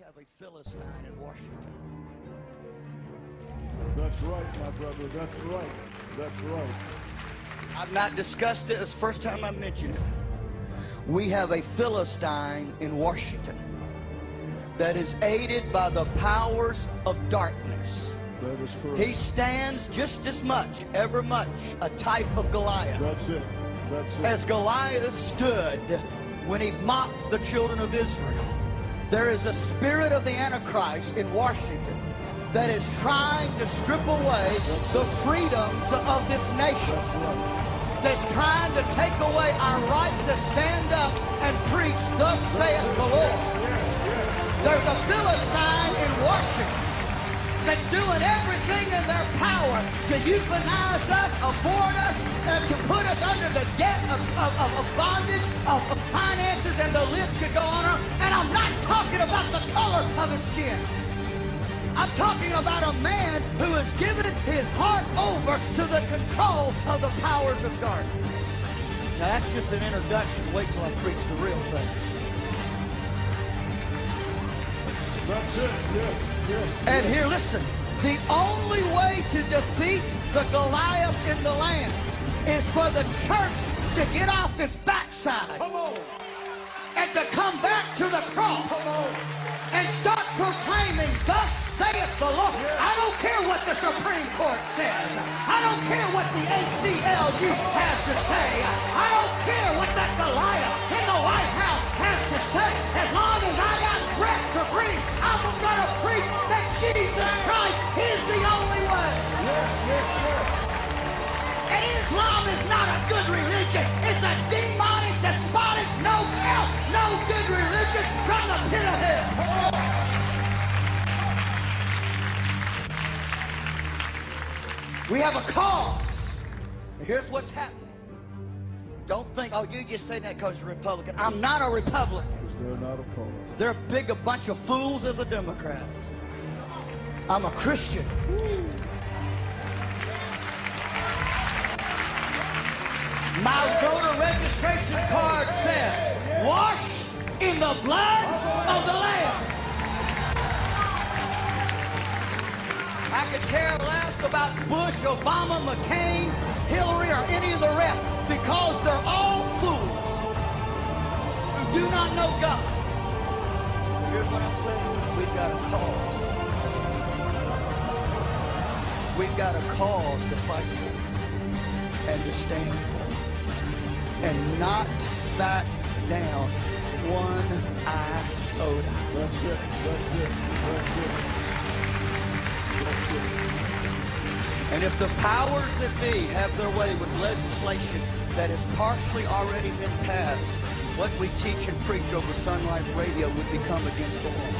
have a Philistine in Washington. That's right, my brother. That's right. That's right. I've not discussed it. It's the first time I mentioned it. We have a Philistine in Washington that is aided by the powers of darkness. That is correct. He stands just as much, ever much, a type of Goliath. That's it. That's it. As Goliath stood when he mocked the children of Israel. There is a spirit of the Antichrist in Washington that is trying to strip away the freedoms of this nation. That's trying to take away our right to stand up and preach, thus saith the Lord. There's a Philistine in Washington that's doing everything in their power to euthanize us, abort us, and to put us under the debt of bondage, of finances, and the list could go on. And I'm not talking about the color of his skin. I'm talking about a man who has given his heart over to the control of the powers of darkness. Now that's just an introduction. Wait till I preach the real thing. That's it. Yes, yes. And here, listen. The only way to defeat the Goliath in the land is for the church to get off its backside. Come on. And to come back to the cross. Come on. And start proclaiming, thus saith the Lord. I don't care what the Supreme Court says. I don't care what the ACLU has to say. I don't care what that Goliath in the White House has to say. As long as I got breath to breathe, I'm going to preach that Jesus Christ is the only way. Yes, yes, yes. And Islam is not a good religion. It's a demonic, despotic, no help, no good religion from the pit of hell. We have a cause. Here's what's happening. Don't think, oh, you just say that because you're a Republican. I'm not a Republican. Is there not a cause? They're big a bunch of fools as the Democrats. I'm a Christian. My voter registration card says, washed in the blood of the Lamb. I could care less about Bush, Obama, McCain, Hillary, or any of the rest because they're all fools who do not know God. Here's what I'm saying. We've got a cause. We've got a cause to fight for and to stand for. And not back down one iota. That's it. That's it. That's it. That's it. And if the powers that be have their way with legislation that has partially already been passed, what we teach and preach over Sunrise Radio would become against the law.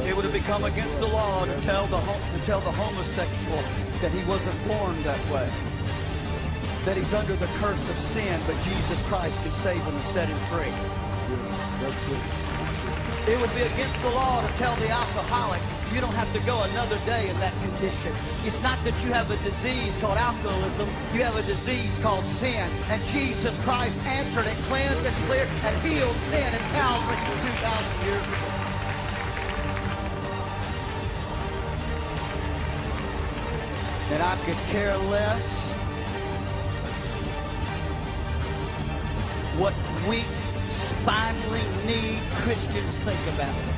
It would have become against the law to tell the homosexual that he wasn't born that way. That he's under the curse of sin, but Jesus Christ can save him and set him free. Yeah, that's it. It would be against the law to tell the alcoholic, you don't have to go another day in that condition. It's not that you have a disease called alcoholism. You have a disease called sin. And Jesus Christ answered and cleansed and cleared and healed sin in Calvary 2,000 years ago. And I could care less what weak, spinally need Christians think about it.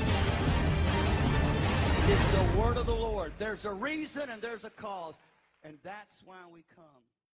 It's the word of the Lord. There's a reason and there's a cause, and that's why we come.